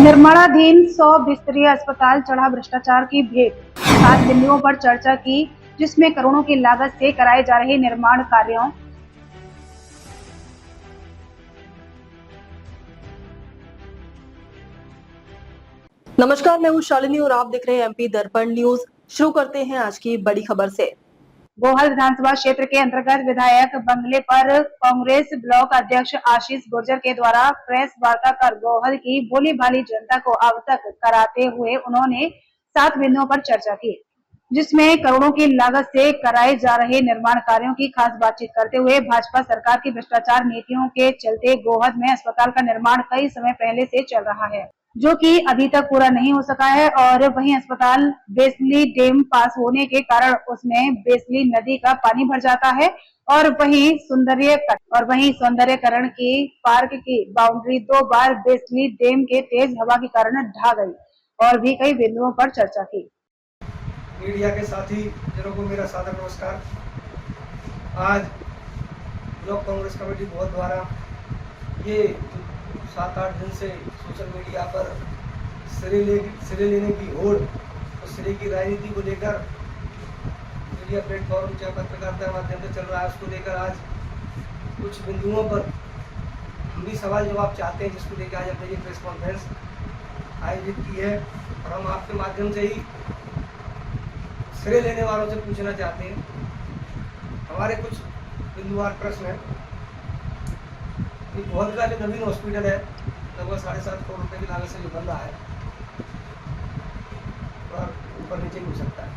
निर्माणाधीन 100 बिस्तरीय अस्पताल चढ़ा भ्रष्टाचार की भेंट। 7 बिंदुओं पर चर्चा की, जिसमें करोड़ों की लागत से कराए जा रहे निर्माण कार्यों, नमस्कार, मैं हूं शालिनी और आप देख रहे हैं एमपी दर्पण न्यूज। शुरू करते हैं आज की बड़ी खबर से। गोहद विधानसभा क्षेत्र के अंतर्गत विधायक बंगले पर कांग्रेस ब्लॉक अध्यक्ष आशीष गुर्जर के द्वारा प्रेस वार्ता कर गोहद की भोली भाली जनता को अवगत कराते हुए उन्होंने 7 बिंदुओं पर चर्चा की, जिसमें करोड़ों की लागत से कराए जा रहे निर्माण कार्यों की खास बातचीत करते हुए भाजपा सरकार की भ्रष्टाचार नीतियों के चलते गोहद में अस्पताल का निर्माण कई समय पहले से चल रहा है, जो कि अभी तक पूरा नहीं हो सका है। और वहीं अस्पताल बेसली डैम पास होने के कारण उसमें बेसली नदी का पानी भर जाता है और वहीं सौंदर्यकरण की पार्क की बाउंड्री 2 बार बेसली डैम के तेज हवा के कारण ढह गई और भी कई बिंदुओं पर चर्चा की। मीडिया के साथी जनों को मेरा सादर नमस्कार। आज ब्लॉक कांग्रेस कमेटी गोहद द्वारा ये 7-8 दिन से सोशल मीडिया पर सिरे लेने की होड़ और सिरे की राजनीति को लेकर मीडिया प्लेटफॉर्म चाहे पत्रकारिता माध्यम से चल रहा है, उसको लेकर आज कुछ बिंदुओं पर हम भी सवाल जवाब चाहते हैं, जिसको लेकर आज हमने ये प्रेस कॉन्फ्रेंस आयोजित की है। और हम आपके माध्यम से ही सिरे लेने वालों से पूछना चाहते हैं। हमारे कुछ बिंदुवार प्रश्न है कि गोहद का जो नवीन हॉस्पिटल है लगभग 7.5 करोड़ रुपए की लागत से जो बन रहा है और ऊपर नीचे भी हो सकता है।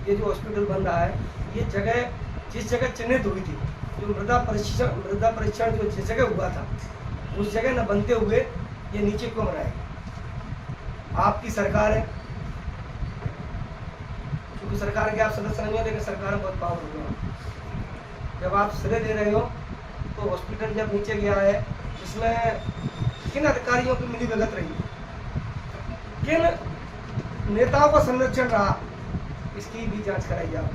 ये जो हॉस्पिटल बन रहा है, ये जगह जिस जगह चिन्हित हुई थी, जो मृदा परीक्षण जो जिस जगह हुआ था, उस जगह न बनते हुए ये नीचे क्यों बनाएगी? आपकी सरकार है, क्योंकि सरकार के आप सदस्य नहीं हो, लेकिन सरकार में बहुत पावर हो गया। जब आप सिरे दे रहे हो तो हॉस्पिटल जब नीचे गया है, इसमें किन अधिकारियों की मिलीभगत रही, किन नेताओं का संरक्षण रहा, इसकी भी जांच कराई जाए।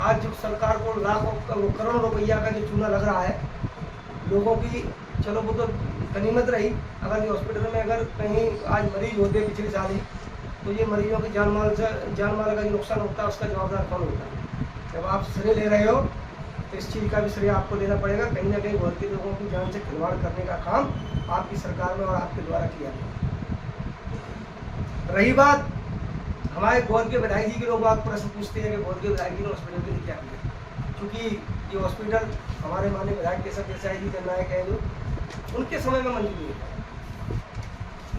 आज जो सरकार को लाखों करोड़ों रुपया का जो चूना लग रहा है, लोगों की चलो वो तो गनीमत रही, अगर ये हॉस्पिटल में अगर कहीं आज मरीज होते पिछले साल ही, तो ये मरीजों के जान माल का जो नुकसान होता है, उसका जवाबदार कौन होता है? जब आप श्रेय ले रहे हो तो इस चीज़ का भी श्रेय आपको लेना पड़ेगा। कहीं ना कहीं गोहद के लोगों की जान से खिलवाड़ करने का काम आपकी सरकार में और आपके द्वारा किया गया। रही बात हमारे गोहद के विधायक जी के, लोग आप प्रश्न पूछते हैं कि गोहद के विधायक जी ने हॉस्पिटल के लिए क्या किया, क्योंकि ये हॉस्पिटल हमारे माननीय विधायक केशव देसाई जी जननायक है, जो उनके समय में मंजूर हुई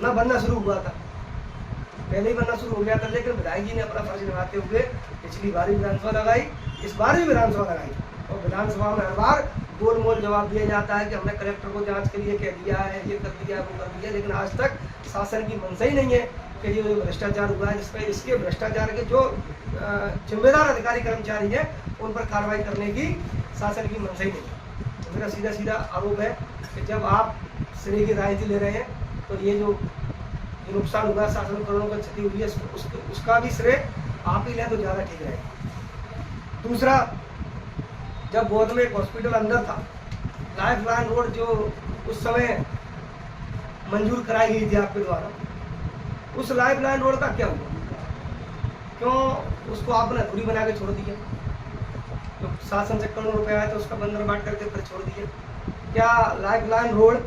न बनना शुरू हुआ था, पहले ही बनना शुरू हो गया था, लेकिन विधायक जी ने अपना फर्ज निभाते हुए पिछली बार भी विधानसभा लगाई, इस बार भी विधानसभा लगाई। और विधानसभा में हर बार गोल मोल जवाब दिया जाता है कि हमने कलेक्टर को जांच के लिए कह दिया है, ये कर दिया, वो कर दिया, लेकिन आज तक शासन की मंशा ही नहीं है कि ये जो भ्रष्टाचार हुआ है, जिसमें इसके भ्रष्टाचार के जो जिम्मेदार अधिकारी कर्मचारी हैं, उन पर कार्रवाई करने की शासन की मंशा ही नहीं है। तो मेरा सीधा आरोप है कि जब आप श्रेय की राजनीति ले रहे हैं, तो ये जो नुकसान हुआ, 7 करोड़ का क्षति हुई है, उसका भी श्रेय आप ही लें तो ज़्यादा ठीक रहेगा। दूसरा, जब गोहद में एक हॉस्पिटल अंदर था, लाइफ लाइन रोड जो उस समय मंजूर कराई गई थी आपके द्वारा, उस लाइफ लाइन रोड का क्या हुआ? क्यों उसको आपने अधूरी बना के छोड़ दिया? जो शासन से करोड़ों रुपए आए तो उसका बंदर बांट करके फिर छोड़ दिया। क्या लाइफ लाइन रोड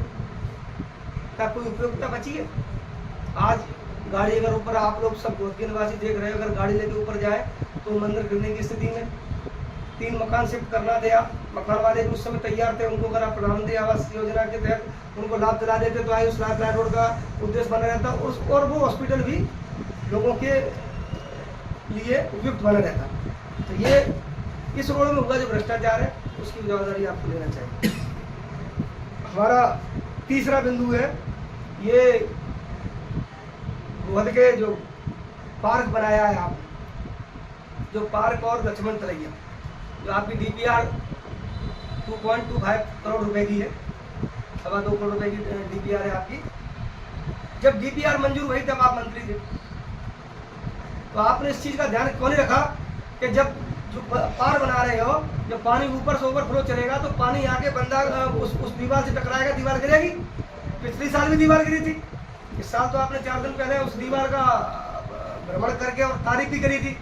का कोई उपयोगिता बची है? आज गाड़ी अगर ऊपर, आप लोग सब गोहद के निवासी देख रहे हो, अगर गाड़ी लेके ऊपर जाए तो मंदिर गिरने की स्थिति में 3 मकान शिफ्ट करना दिया, मकान वाले उस समय तैयार थे, उनको अगर आप प्रधानमंत्री आवास योजना के तहत उनको लाभ दिला देते तो आई उस लाइफ लाइन रोड का उद्देश्य बना रहता उस, और वो हॉस्पिटल भी लोगों के लिए उपयुक्त बना रहता। तो ये इस रोड में हुआ जो भ्रष्टाचार है, उसकी जवाबदारी आपको लेना चाहिए। हमारा तीसरा बिंदु है, ये गोहद के जो पार्क बनाया है आप, जो पार्क और लक्ष्मण तलैया, जो आपकी डीपीआर 2.25 करोड़ रुपए की है, 2.25 करोड़ रुपए की डीपीआर है आपकी। जब डीपीआर मंजूर हुई तब आप मंत्री थे, तो आपने इस चीज़ का ध्यान क्यों नहीं रखा कि जब जो पार बना रहे हो, जब पानी ऊपर से ओवरफ्लो चलेगा तो पानी आके बंदा उस दीवार से टकराएगा, दीवार गिरेगी। पिछली साल भी दीवार गिरी थी, इस साल तो आपने 4 दिन पहले उस दीवार का भ्रमण करके और तारीफ भी करी थी।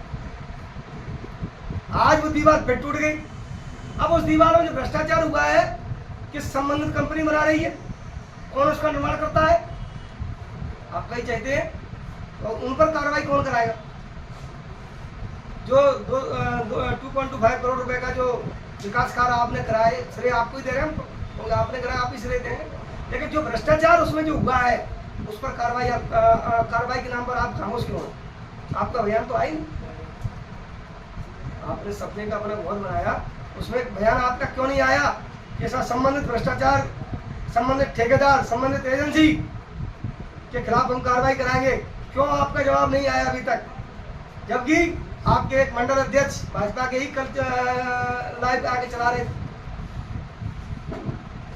आज वो दीवार फिर टूट गई। अब उस दीवार में जो भ्रष्टाचार हुआ है, किस संबंधित कंपनी बना रही है, कौन उसका निर्माण करता है, आप कहीं चाहते हैं तो उन पर कार्रवाई कौन कराएगा? जो 2.25 करोड़ रुपए का जो विकास कार्य आपने कराए, श्रेय आपको ही दे रहे हैं हम, क्योंकि आपने कराया, आप ही श्रेय देंगे। लेकिन जो भ्रष्टाचार उसमें जो हुआ है, उस पर कार्रवाई के नाम पर आप खामोश क्यों हो? आपका बयान तो आई नहीं। आपने सपने का अपना बहुत बनाया, उसमें बयान आपका क्यों नहीं आया कि ऐसा संबंधित भ्रष्टाचार, संबंधित ठेकेदार, संबंधित एजेंसी के खिलाफ हम कार्रवाई कराएंगे? क्यों आपका जवाब नहीं आया अभी तक? जबकि आपके एक मंडल अध्यक्ष भाजपा के ही कल लाइव आके चला रहे थे।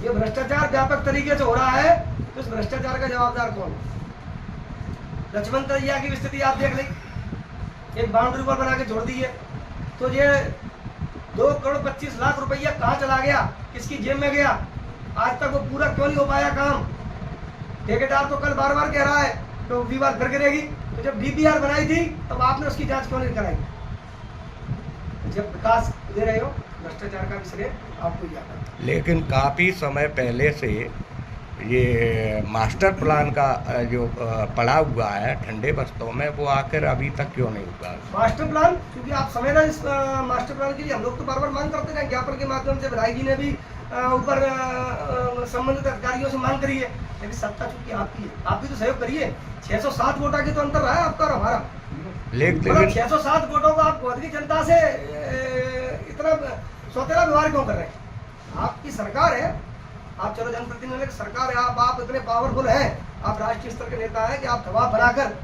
ये भ्रष्टाचार व्यापक तरीके से हो रहा है, तो इस भ्रष्टाचार का जवाबदार कौन? लक्ष्मण तैया की स्थिति आप देख ली, एक बाउंड्री वॉल बना के छोड़ दी है, तो ये 2 करोड़ 25 लाख रुपया कहाँ चला गया, किसकी जेब में गया? आज तक वो पूरा क्यों नहीं हो पाया काम? ठेकेदार तो कल बार बार कह रहा है तो दीवार फिर गिरेगी। तो जब डीपीआर बनाई थी तब आपने उसकी जांच क्यों नहीं कराई? जब विकास दे रहे हो, भ्रष्टाचार का भी श्रेय आपको ही आता है। लेकिन काफ़ी समय पहले से ये मास्टर प्लान का जो पड़ा हुआ है ठंडे बस्तों में, वो आखिर अभी तक क्यों नहीं हुआ? मास्टर प्लान, क्योंकि आप समय ना इस मास्टर प्लान के लिए हम लोग तो बार बार मांग करते हैं, ज्ञापन के माध्यम से विधायक जी ने भी ऊपर संबंधित अधिकारियों से मांग करी है, लेकिन सत्ता चूंकि आपकी है, आप भी तो सहयोग करिए। 607 वोटा की तो अंतर रहा है आपका और हमारा, लेकिन 607 वोटों को आप गोद की जनता से इतना सौतेला व्यवहार क्यों कर रहे हैं? आपकी सरकार है, आप चलो जनप्रतिनिधि की सरकार है, आप इतने पावरफुल हैं, आप राष्ट्रीय स्तर के नेता हैं कि आप दबाव बनाकर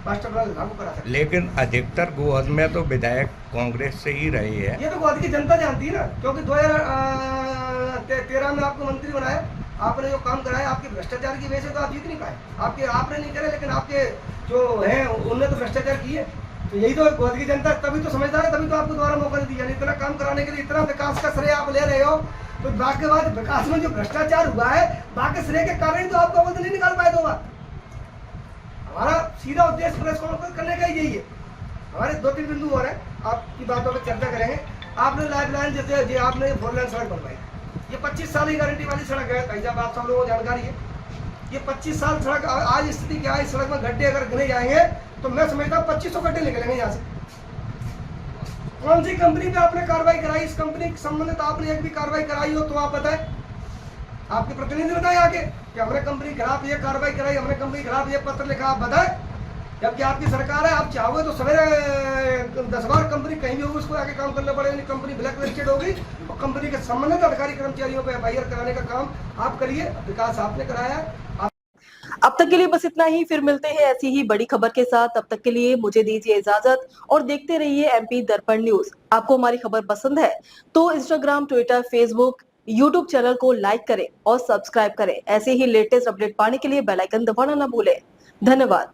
मास्टर प्लान लागू करा सकते। लेकिन अधिकतर गोद में तो विधायक कांग्रेस से ही रहे हैं। ये तो गोद की जनता जानती है ना, क्योंकि 2013 में आपको मंत्री बनाया, आपने जो काम कराया, आपके भ्रष्टाचार की वजह से तो आप जीत नहीं पाए। आपने नहीं करे, लेकिन आपके जो हैं उन्होंने तो भ्रष्टाचार किए। तो यही तो गोद की जनता तभी तो समझदार है, तभी तो आपको दोबारा मौका नहीं दिया। इतना काम कराने के लिए, इतना विकास का श्रेय आप ले रहे हो, तो बाकी बाद विकास में जो भ्रष्टाचार हुआ है, बाकी श्रेय के कारण तो आपको अवध नहीं निकाल पाए 2 बार। हमारा सीधा उद्देश्य प्रेस कॉन्फ्रेंस करने का ही यही है। हमारे 2-3 बिंदु और हैं, आपकी बातों पर चर्चा करेंगे। आपने लाइफ लाइन जैसे आपने 4 लेन सड़क बनवाई, ये 25 साल की गारंटी वाली सड़क है, कहीं जब आप सब लोगों को जानकारी है। ये 25 साल सड़क, आज स्थिति क्या है, इस सड़क में गड्ढे अगर गिने जाएंगे तो मैं समझता हूँ 2500 गड्ढे निकलेंगे यहाँ से। कौन सी कंपनी पे आपने कार्रवाई कराई? इस कंपनी के संबंधित आपने एक भी कार्रवाई कराई हो तो आप बताएं, आपके प्रतिनिधि बताएं आके कि हमने कंपनी के खिलाफ ये कार्रवाई कराई, हमने कंपनी के खिलाफ ये पत्र लिखा, आप बताएं। जबकि आपकी सरकार है, आप चाहोगे तो सवेरे 10 बार कंपनी कहीं भी होगी उसको आके काम करना पड़ेगा, कंपनी ब्लैक लिस्टेड होगी और कंपनी के संबंधित अधिकारी कर्मचारियों पर एफआईआर कराने का काम आप करिए। विकास आपने कराया है। अब तक के लिए बस इतना ही, फिर मिलते हैं ऐसी ही बड़ी खबर के साथ। तब तक के लिए मुझे दीजिए इजाजत और देखते रहिए एमपी दर्पण न्यूज। आपको हमारी खबर पसंद है तो Instagram, Twitter, Facebook, YouTube channel को लाइक करें और सब्सक्राइब करें। ऐसे ही लेटेस्ट अपडेट पाने के लिए बेल आइकन दबाना ना भूलें। धन्यवाद।